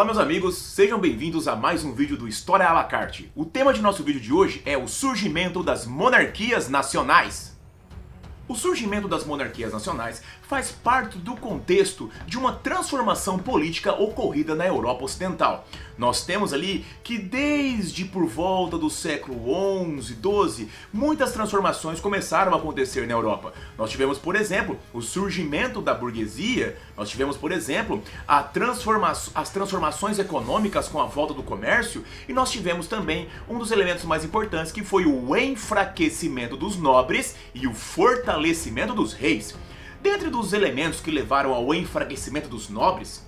meus amigos, sejam bem-vindos a mais um vídeo do História à la carte. O tema de nosso vídeo de hoje é o surgimento das monarquias nacionais. O surgimento das monarquias nacionais faz parte do contexto de uma transformação política ocorrida na Europa Ocidental. Nós temos ali que desde por volta do século XI, XII, muitas transformações começaram a acontecer na Europa. Nós tivemos, por exemplo, o surgimento da burguesia, nós tivemos, por exemplo, as transformações econômicas com a volta do comércio, e nós tivemos também um dos elementos mais importantes, que foi o enfraquecimento dos nobres e o fortalecimento dos reis. Dentre dos elementos que levaram ao enfraquecimento dos nobres,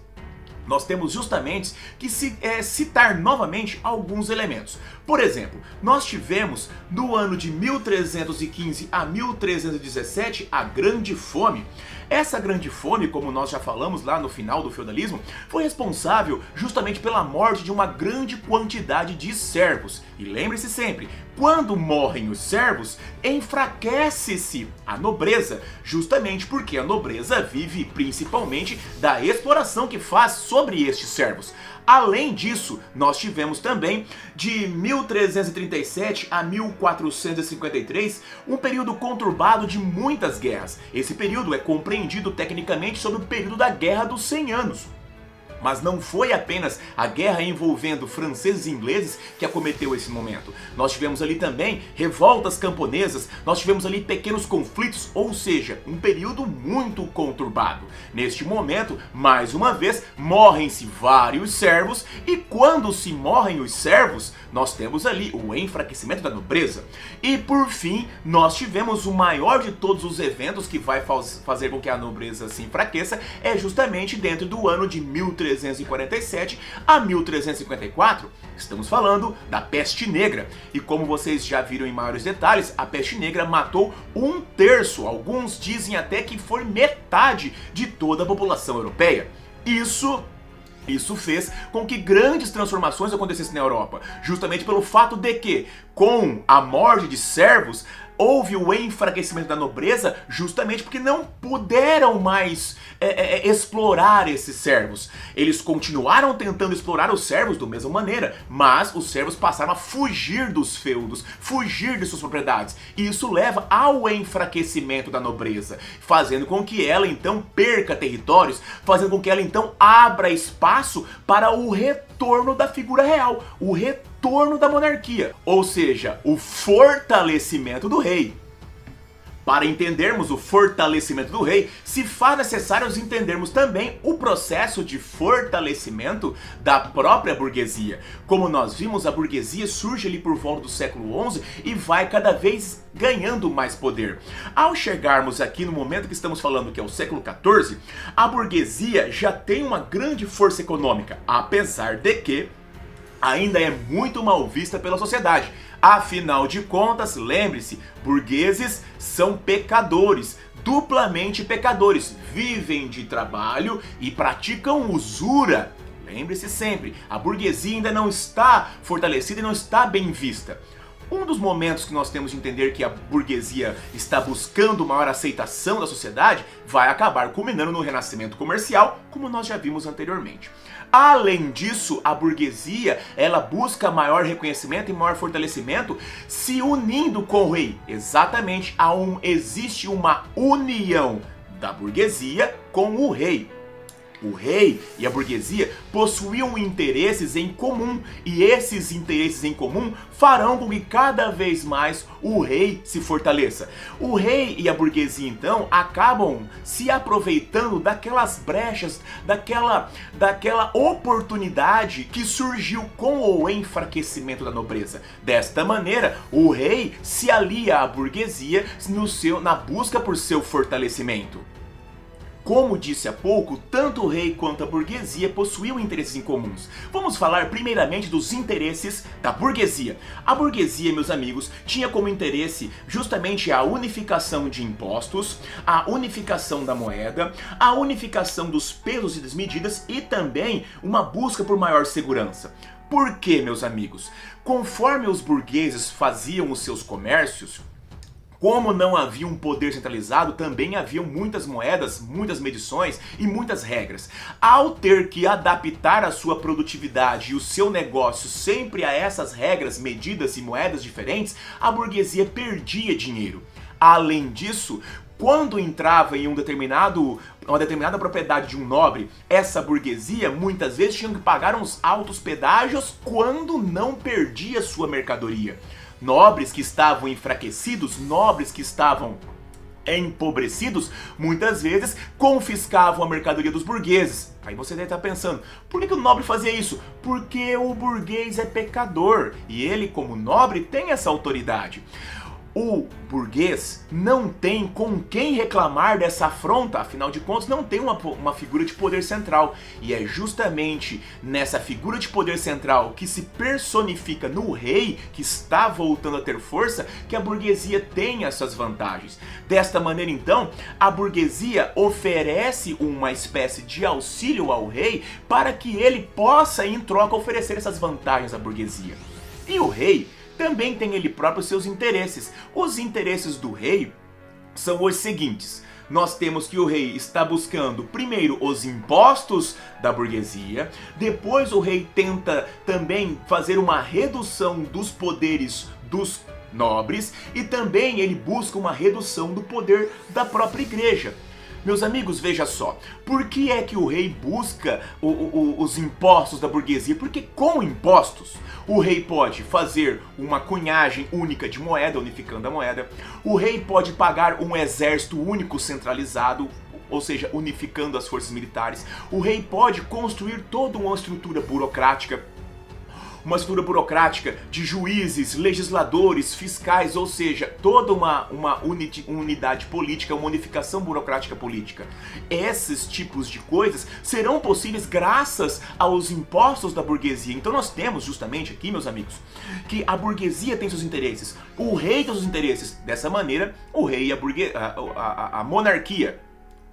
nós temos justamente que citar novamente alguns elementos. Por exemplo, nós tivemos no ano de 1315 a 1317 a Grande Fome. Essa Grande Fome, como nós já falamos lá no final do feudalismo, foi responsável justamente pela morte de uma grande quantidade de servos. E lembre-se sempre, quando morrem os servos, enfraquece-se a nobreza, justamente porque a nobreza vive principalmente da exploração que faz sobre estes servos. Além disso, nós tivemos também de 1337 a 1453 um período conturbado de muitas guerras. Esse período é compreendido tecnicamente sob o período da Guerra dos 100 Anos. Mas não foi apenas a guerra envolvendo franceses e ingleses que acometeu esse momento. Nós tivemos ali também revoltas camponesas, nós tivemos ali pequenos conflitos, ou seja, um período muito conturbado. Neste momento, mais uma vez, morrem-se vários servos, e quando se morrem os servos, nós temos ali o enfraquecimento da nobreza. E por fim, nós tivemos o maior de todos os eventos que vai fazer com que a nobreza se enfraqueça, é justamente dentro do ano de 1347 a 1354, estamos falando da Peste Negra. E como vocês já viram em maiores detalhes, a Peste Negra matou um terço, alguns dizem até que foi metade de toda a população europeia. Isso fez com que grandes transformações acontecessem na Europa, justamente pelo fato de que, com a morte de servos, houve o enfraquecimento da nobreza, justamente porque não puderam mais explorar esses servos. Eles continuaram tentando explorar os servos da mesma maneira, mas os servos passaram a fugir dos feudos, fugir de suas propriedades. E isso leva ao enfraquecimento da nobreza, fazendo com que ela então perca territórios, fazendo com que ela então abra espaço para o retorno da figura real, o retorno da monarquia, ou seja, o fortalecimento do rei. Para entendermos o fortalecimento do rei, se faz necessário entendermos também o processo de fortalecimento da própria burguesia. Como nós vimos, a burguesia surge ali por volta do século XI e vai cada vez ganhando mais poder. Ao chegarmos aqui no momento que estamos falando, que é o século XIV, a burguesia já tem uma grande força econômica, apesar de que ainda é muito mal vista pela sociedade. Afinal de contas, lembre-se, burgueses são pecadores, duplamente pecadores, vivem de trabalho e praticam usura. Lembre-se sempre, a burguesia ainda não está fortalecida e não está bem vista. Um dos momentos que nós temos de entender que a burguesia está buscando maior aceitação da sociedade vai acabar culminando no renascimento comercial, como nós já vimos anteriormente. Além disso, a burguesia, ela busca maior reconhecimento e maior fortalecimento se unindo com o rei. Exatamente, existe uma união da burguesia com o rei. O rei e a burguesia possuíam interesses em comum, e esses interesses em comum farão com que cada vez mais o rei se fortaleça. O rei e a burguesia então acabam se aproveitando daquelas brechas, daquela oportunidade que surgiu com o enfraquecimento da nobreza. Desta maneira, o rei se alia à burguesia na busca por seu fortalecimento. Como disse há pouco, tanto o rei quanto a burguesia possuíam interesses em comuns. Vamos falar primeiramente dos interesses da burguesia. A burguesia, meus amigos, tinha como interesse justamente a unificação de impostos, a unificação da moeda, a unificação dos pesos e das medidas e também uma busca por maior segurança. Por quê, meus amigos? Conforme os burgueses faziam os seus comércios, Como não havia um poder centralizado, também haviam muitas moedas, muitas medições e muitas regras. Ao ter que adaptar a sua produtividade e o seu negócio sempre a essas regras, medidas e moedas diferentes, a burguesia perdia dinheiro. Além disso, quando entrava em uma determinada propriedade de um nobre, essa burguesia muitas vezes tinha que pagar uns altos pedágios quando não perdia sua mercadoria. Nobres que estavam enfraquecidos, nobres que estavam empobrecidos, muitas vezes confiscavam a mercadoria dos burgueses. Aí você deve estar pensando, por que o nobre fazia isso? Porque o burguês é pecador e ele, como nobre, tem essa autoridade. O burguês não tem com quem reclamar dessa afronta, afinal de contas não tem uma figura de poder central. E é justamente nessa figura de poder central que se personifica no rei, que está voltando a ter força, que a burguesia tem essas vantagens. Desta maneira então, a burguesia oferece uma espécie de auxílio ao rei para que ele possa em troca oferecer essas vantagens à burguesia. E o rei também tem ele próprio seus interesses. Os interesses do rei são os seguintes. Nós temos que o rei está buscando primeiro os impostos da burguesia, depois o rei tenta também fazer uma redução dos poderes dos nobres e também ele busca uma redução do poder da própria igreja. Meus amigos, veja só, por que é que o rei busca os impostos da burguesia? Porque com impostos, o rei pode fazer uma cunhagem única de moeda, unificando a moeda, o rei pode pagar um exército único centralizado, ou seja, unificando as forças militares, o rei pode construir toda uma estrutura burocrática, de juízes, legisladores, fiscais, ou seja, toda uma unidade política, uma unificação burocrática política. Esses tipos de coisas serão possíveis graças aos impostos da burguesia. Então nós temos justamente aqui, meus amigos, que a burguesia tem seus interesses, o rei tem seus interesses. Dessa maneira, o rei e a monarquia,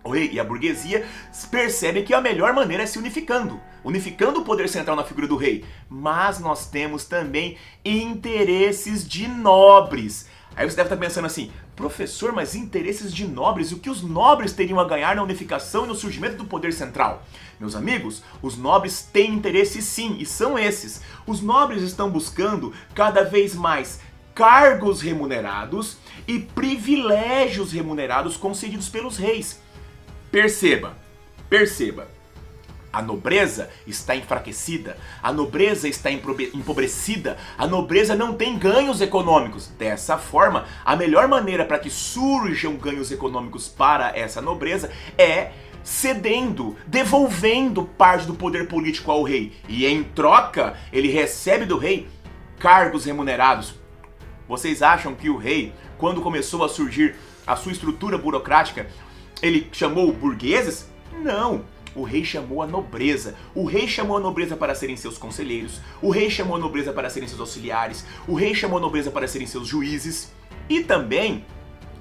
o rei e a burguesia percebem que a melhor maneira é se unificando o poder central na figura do rei. Mas nós temos também interesses de nobres. Aí você deve estar pensando assim, professor, mas interesses de nobres? O que os nobres teriam a ganhar na unificação e no surgimento do poder central? Meus amigos, os nobres têm interesses sim, e são esses. Os nobres estão buscando cada vez mais cargos remunerados e privilégios remunerados concedidos pelos reis. Perceba, a nobreza está enfraquecida, a nobreza está empobrecida, a nobreza não tem ganhos econômicos. Dessa forma, a melhor maneira para que surjam ganhos econômicos para essa nobreza é cedendo, devolvendo parte do poder político ao rei. E em troca, ele recebe do rei cargos remunerados. Vocês acham que o rei, quando começou a surgir a sua estrutura burocrática, ele chamou burgueses? Não. O rei chamou a nobreza. O rei chamou a nobreza para serem seus conselheiros. O rei chamou a nobreza para serem seus auxiliares. O rei chamou a nobreza para serem seus juízes. E também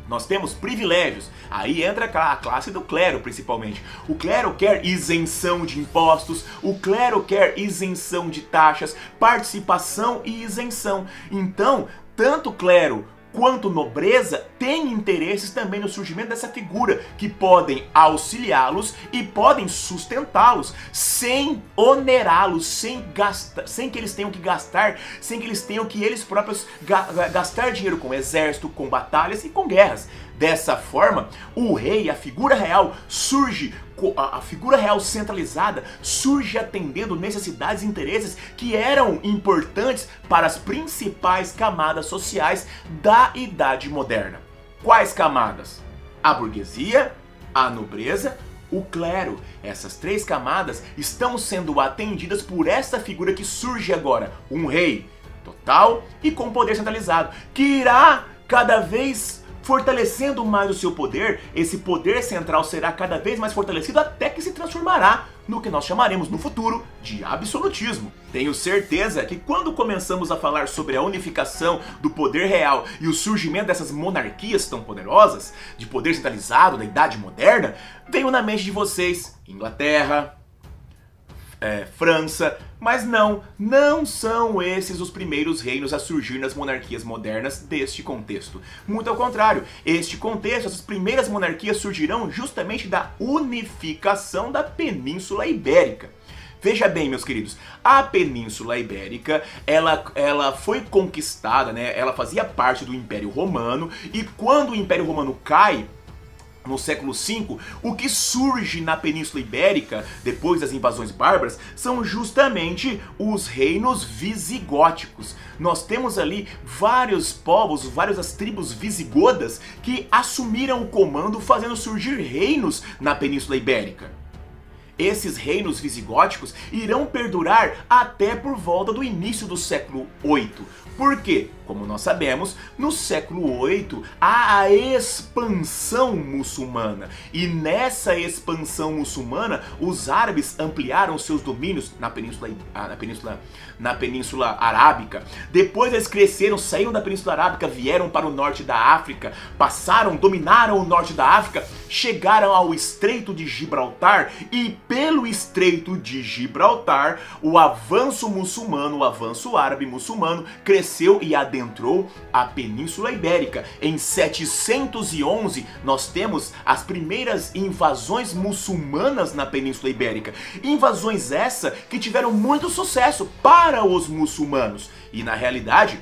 nós temos privilégios. Aí entra a classe do clero, principalmente. O clero quer isenção de impostos. O clero quer isenção de taxas, participação e isenção. Então, tanto clero quanto nobreza tem interesses também no surgimento dessa figura, que podem auxiliá-los e podem sustentá-los sem onerá-los, sem que eles tenham que gastar, sem que eles tenham que eles próprios gastar dinheiro com exército, com batalhas e com guerras. Dessa forma, o rei, a figura real, a figura real centralizada surge atendendo necessidades e interesses que eram importantes para as principais camadas sociais da Idade Moderna. Quais camadas? A burguesia, a nobreza, o clero. Essas três camadas estão sendo atendidas por essa figura que surge agora, um rei total e com poder centralizado, que irá cada vez fortalecendo mais o seu poder. Esse poder central será cada vez mais fortalecido até que se transformará no que nós chamaremos no futuro de absolutismo. Tenho certeza que quando começamos a falar sobre a unificação do poder real e o surgimento dessas monarquias tão poderosas, de poder centralizado da Idade Moderna, veio na mente de vocês Inglaterra, França, Mas não são esses os primeiros reinos a surgir nas monarquias modernas deste contexto. Muito ao contrário, este contexto, essas primeiras monarquias surgirão justamente da unificação da Península Ibérica. Veja bem, meus queridos, a Península Ibérica, ela foi conquistada, né? Ela fazia parte do Império Romano, e quando o Império Romano cai, no século V, o que surge na Península Ibérica, depois das invasões bárbaras, são justamente os reinos visigóticos. Nós temos ali vários povos, várias tribos visigodas que assumiram o comando, fazendo surgir reinos na Península Ibérica. Esses reinos visigóticos irão perdurar até por volta do início do século VIII. Por quê? Como nós sabemos, no século VIII há a expansão muçulmana. E nessa expansão muçulmana, os árabes ampliaram seus domínios na Península Arábica. Depois eles cresceram, saíram da Península Arábica, vieram para o norte da África, dominaram o norte da África, chegaram ao Estreito de Gibraltar, e pelo Estreito de Gibraltar, o avanço muçulmano, o avanço árabe muçulmano, cresceu e adentrou a Península Ibérica. Em 711, nós temos as primeiras invasões muçulmanas na Península Ibérica. Invasões essa que tiveram muito sucesso para os muçulmanos. E na realidade,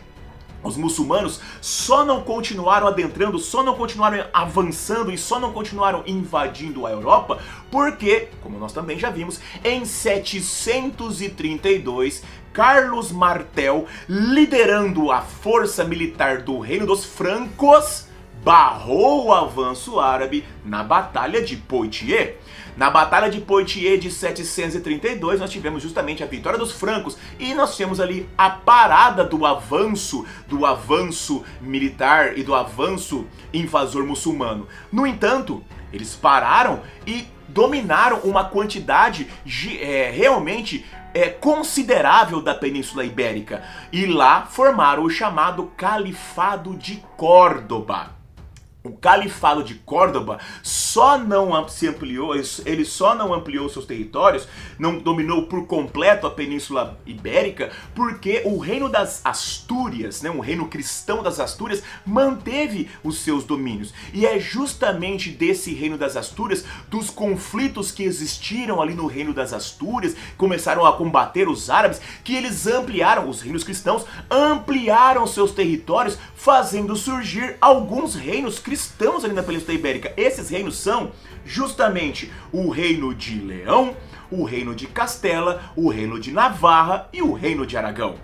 os muçulmanos só não continuaram adentrando, só não continuaram avançando e só não continuaram invadindo a Europa porque, como nós também já vimos, em 732, Carlos Martel, liderando a força militar do Reino dos Francos, barrou o avanço árabe na Batalha de Poitiers. Na Batalha de Poitiers de 732, nós tivemos justamente a vitória dos francos e nós tivemos ali a parada do avanço militar e do avanço invasor muçulmano. No entanto, eles pararam e dominaram uma quantidade realmente considerável da Península Ibérica, e lá formaram o chamado Califado de Córdoba. O Califado de Córdoba só não se ampliou, ele só não ampliou seus territórios, não dominou por completo a Península Ibérica, porque o reino das Astúrias, né, o reino cristão das Astúrias, manteve os seus domínios. E é justamente desse reino das Astúrias, dos conflitos que existiram ali no reino das Astúrias, começaram a combater os árabes, que eles ampliaram, os reinos cristãos ampliaram seus territórios, fazendo surgir alguns reinos cristãos ali na Península Ibérica. Esses reinos são justamente o reino de Leão, o reino de Castela, o reino de Navarra e o reino de Aragão.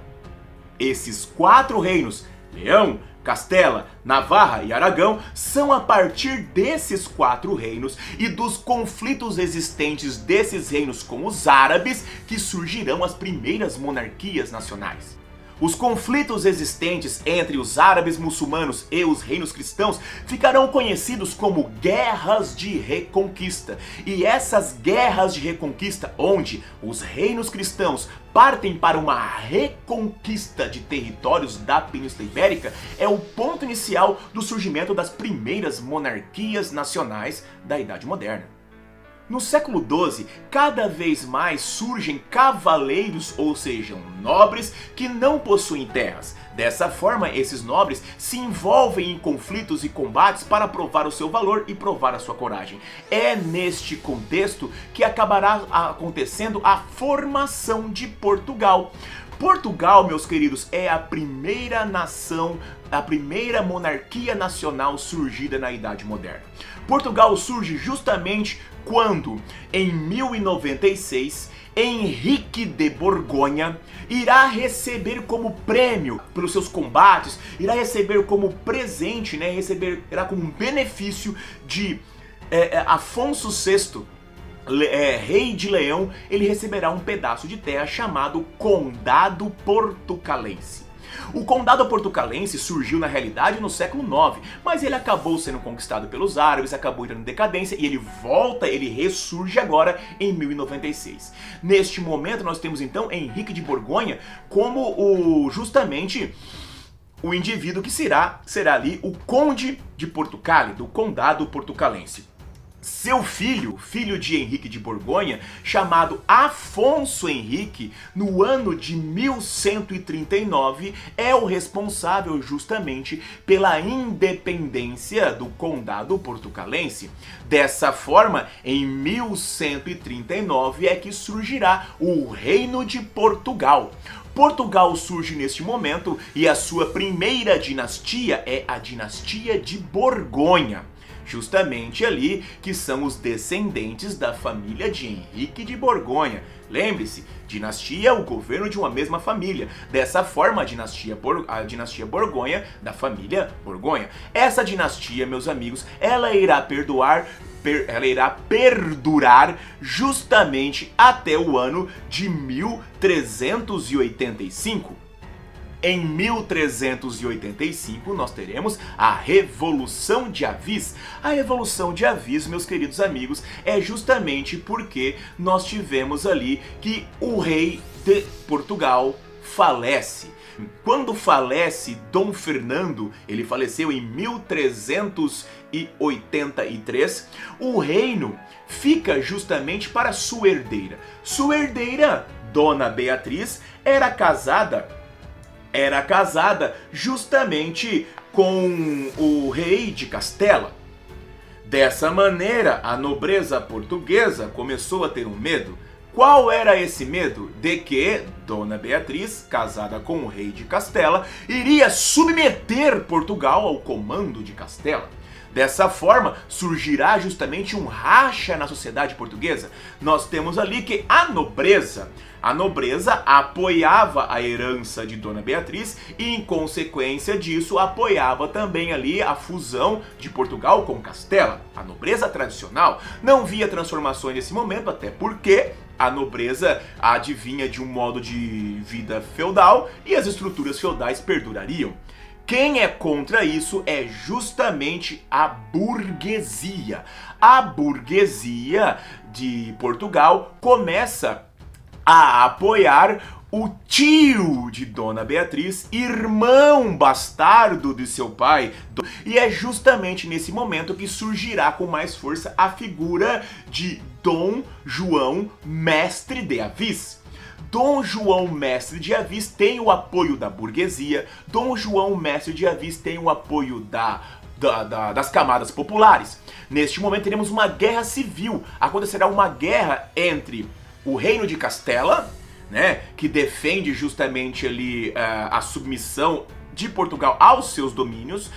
Esses 4 reinos, Leão, Castela, Navarra e Aragão, são a partir desses 4 reinos e dos conflitos existentes desses reinos com os árabes que surgirão as primeiras monarquias nacionais. Os conflitos existentes entre os árabes muçulmanos e os reinos cristãos ficarão conhecidos como guerras de reconquista. E essas guerras de reconquista, onde os reinos cristãos partem para uma reconquista de territórios da Península Ibérica, é o ponto inicial do surgimento das primeiras monarquias nacionais da Idade Moderna. No século XII, cada vez mais surgem cavaleiros, ou seja, nobres, que não possuem terras. Dessa forma, esses nobres se envolvem em conflitos e combates para provar o seu valor e provar a sua coragem. É neste contexto que acabará acontecendo a formação de Portugal. Portugal, meus queridos, é a primeira nação, a primeira monarquia nacional surgida na Idade Moderna. Portugal surge justamente quando, em 1096, Henrique de Borgonha irá receber como prêmio pelos seus combates, irá receber como presente, né, receberá como um benefício de Afonso VI, rei de Leão, ele receberá um pedaço de terra chamado Condado Portucalense. O Condado Portucalense surgiu na realidade no século IX, mas ele acabou sendo conquistado pelos árabes, acabou entrando em decadência e ele ressurge agora em 1096. Neste momento nós temos então Henrique de Borgonha como justamente o indivíduo que será ali o Conde de Portugal, do Condado Portucalense. seu filho de Henrique de Borgonha, chamado Afonso Henrique, no ano de 1139, é o responsável justamente pela independência do condado portucalense. Dessa forma, em 1139 é que surgirá o Reino de Portugal. Portugal surge neste momento e a sua primeira dinastia é a dinastia de Borgonha. Justamente ali que são os descendentes da família de Henrique de Borgonha. Lembre-se, dinastia é o governo de uma mesma família. Dessa forma, a dinastia Borgonha, da família Borgonha. Essa dinastia, meus amigos, ela irá perdurar justamente até o ano de 1385. Em 1385, nós teremos a Revolução de Avis. A Revolução de Avis, meus queridos amigos, é justamente porque nós tivemos ali que o rei de Portugal falece. Quando falece Dom Fernando, ele faleceu em 1383, o reino fica justamente para sua herdeira. Sua herdeira, Dona Beatriz, era casada justamente com o rei de Castela. Dessa maneira, a nobreza portuguesa começou a ter um medo. Qual era esse medo? De que Dona Beatriz, casada com o rei de Castela, iria submeter Portugal ao comando de Castela. Dessa forma, surgirá justamente um racha na sociedade portuguesa. Nós temos ali que a nobreza apoiava a herança de Dona Beatriz e, em consequência disso, apoiava também ali a fusão de Portugal com Castela. A nobreza tradicional não via transformações nesse momento, até porque a nobreza advinha de um modo de vida feudal e as estruturas feudais perdurariam. Quem é contra isso é justamente a burguesia. A burguesia de Portugal começa a apoiar o tio de Dona Beatriz, irmão bastardo de seu pai. E é justamente nesse momento que surgirá com mais força a figura de Dom João Mestre de Avis. Dom João Mestre de Avis tem o apoio da burguesia, Dom João Mestre de Avis tem o apoio das camadas populares. Neste momento teremos uma guerra civil, acontecerá uma guerra entre o Reino de Castela, né, que defende justamente ali a submissão de Portugal aos seus domínios.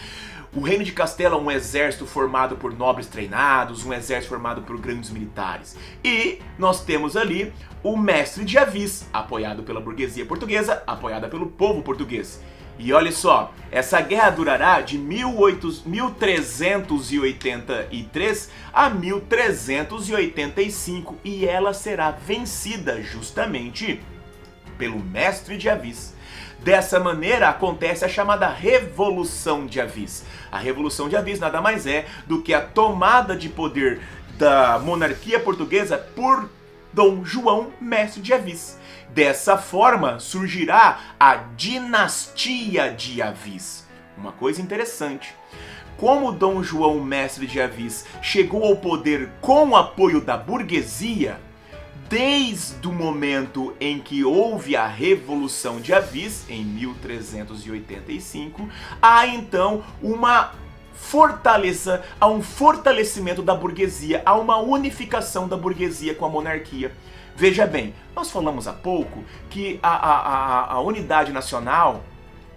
O Reino de Castela é um exército formado por nobres treinados, um exército formado por grandes militares. E nós temos ali o Mestre de Avis, apoiado pela burguesia portuguesa, apoiada pelo povo português. E olha só, essa guerra durará de 1383 a 1385 e ela será vencida justamente pelo Mestre de Avis. Dessa maneira acontece a chamada Revolução de Avis. A Revolução de Avis nada mais é do que a tomada de poder da monarquia portuguesa por Dom João Mestre de Avis. Dessa forma surgirá a dinastia de Avis. Uma coisa interessante. Como Dom João Mestre de Avis chegou ao poder com o apoio da burguesia, desde o momento em que houve a Revolução de Avis, em 1385, há então uma fortaleza, há um fortalecimento da burguesia, há uma unificação da burguesia com a monarquia. Veja bem, nós falamos há pouco que a unidade nacional,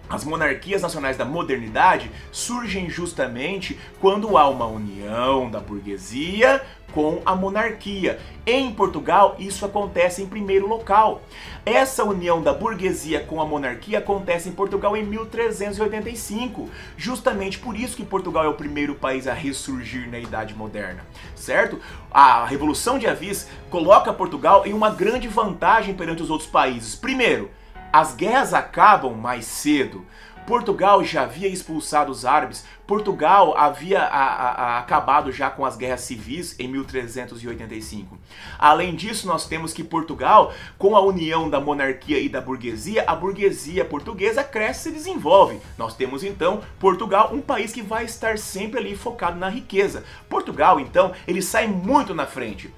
as monarquias nacionais da modernidade surgem justamente quando há uma união da burguesia com a monarquia. Em Portugal, isso acontece em primeiro local. Essa união da burguesia com a monarquia acontece em Portugal em 1385. Justamente por isso que Portugal é o primeiro país a ressurgir na Idade Moderna, certo? A Revolução de Avis coloca Portugal em uma grande vantagem perante os outros países. Primeiro, as guerras acabam mais cedo. Portugal já havia expulsado os árabes Portugal havia acabado já com as guerras civis em 1385. Além disso, nós temos que Portugal, com a união da monarquia e da burguesia, a burguesia portuguesa cresce e se desenvolve. Nós temos então Portugal, um país que vai estar sempre ali focado na riqueza. Portugal, então, ele sai muito na frente,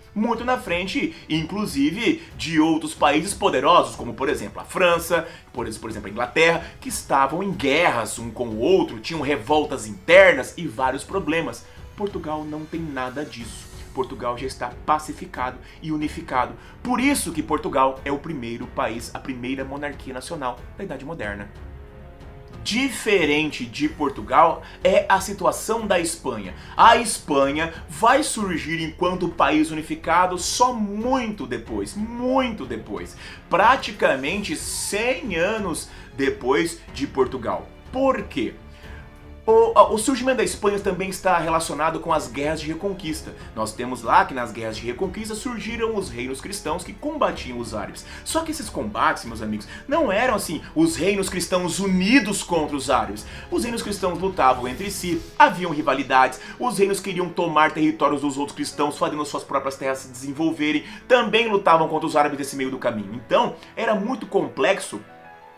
inclusive de outros países poderosos, como por exemplo a França, por exemplo a Inglaterra, que estavam em guerras um com o outro, tinham revoltas internas e vários problemas. Portugal não tem nada disso. Portugal já está pacificado e unificado. Por isso que Portugal é o primeiro país, a primeira monarquia nacional da Idade Moderna. Diferente de Portugal é a situação da Espanha. A Espanha vai surgir enquanto país unificado só muito depois, praticamente 100 anos depois de Portugal. Por quê? O surgimento da Espanha também está relacionado com as guerras de reconquista. Nós temos lá que nas guerras de reconquista surgiram os reinos cristãos que combatiam os árabes. Só que esses combates, meus amigos, não eram assim os reinos cristãos unidos contra os árabes. Os reinos cristãos lutavam entre si, haviam rivalidades, os reinos queriam tomar territórios dos outros cristãos, fazendo suas próprias terras se desenvolverem, também lutavam contra os árabes nesse meio do caminho. Então, era muito complexo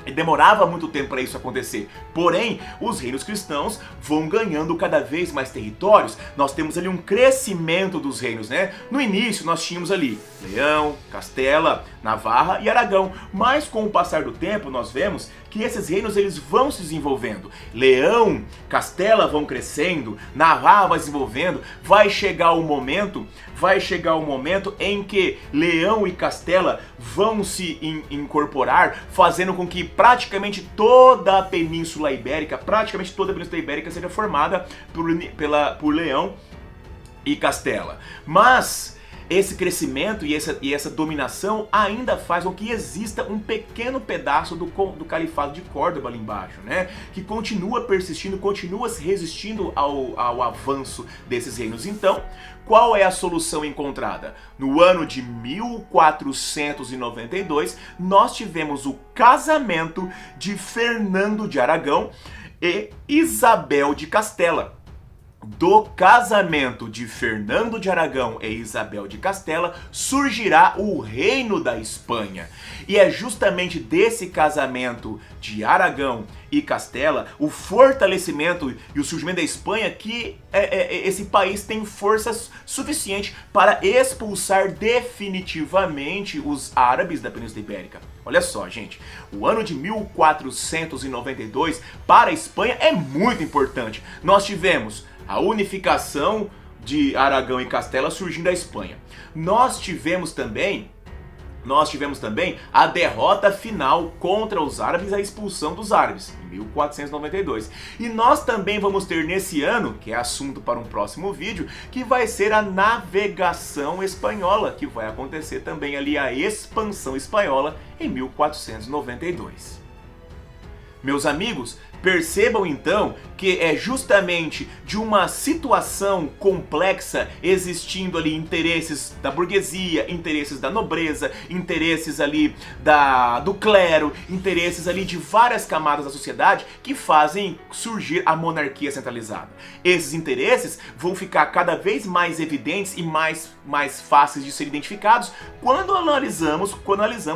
e demorava muito tempo para isso acontecer. Porém, os reinos cristãos vão ganhando cada vez mais territórios. Nós temos ali um crescimento dos reinos, né? No início nós tínhamos ali Leão, Castela, Navarra e Aragão. Mas com o passar do tempo nós vemos que esses reinos eles vão se desenvolvendo. Leão, Castela vão crescendo, Navarra vai se desenvolvendo. Vai chegar o momento em que Leão e Castela vão se incorporar, fazendo com que praticamente toda a Península Ibérica seja formada por Leão e Castela. Mas esse crescimento e essa dominação ainda faz com que exista um pequeno pedaço do Califado de Córdoba ali embaixo, né? Que continua persistindo, continua se resistindo ao avanço desses reinos. Então, qual é a solução encontrada? No ano de 1492, nós tivemos o casamento de Fernando de Aragão e Isabel de Castela. Do casamento de Fernando de Aragão e Isabel de Castela surgirá o Reino da Espanha. E é justamente desse casamento de Aragão e Castela, o fortalecimento e o surgimento da Espanha, que esse país tem forças suficientes para expulsar definitivamente os árabes da Península Ibérica. Olha só, gente, o ano de 1492 para a Espanha é muito importante. Nós tivemos a unificação de Aragão e Castela surgindo da Espanha. Nós tivemos também a derrota final contra os árabes, a expulsão dos árabes, em 1492. E nós também vamos ter nesse ano, que é assunto para um próximo vídeo, que vai ser a navegação espanhola, que vai acontecer também ali a expansão espanhola em 1492. Meus amigos, percebam então que é justamente de uma situação complexa, existindo ali interesses da burguesia, interesses da nobreza, interesses ali do clero, interesses ali de várias camadas da sociedade que fazem surgir a monarquia centralizada. Esses interesses vão ficar cada vez mais evidentes e mais fáceis de ser identificados quando analisamos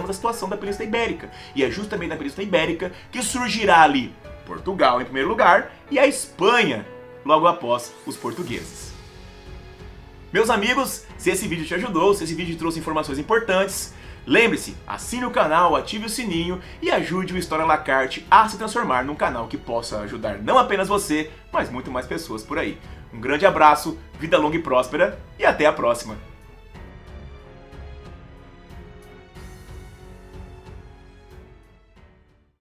a situação da Península Ibérica. E é justamente na Península Ibérica que surgirá ali Portugal em primeiro lugar e a Espanha logo após os portugueses. Meus amigos, se esse vídeo te ajudou, se esse vídeo trouxe informações importantes, lembre-se, assine o canal, ative o sininho e ajude o História à la Carte a se transformar num canal que possa ajudar não apenas você, mas muito mais pessoas por aí. Um grande abraço, vida longa e próspera e até a próxima!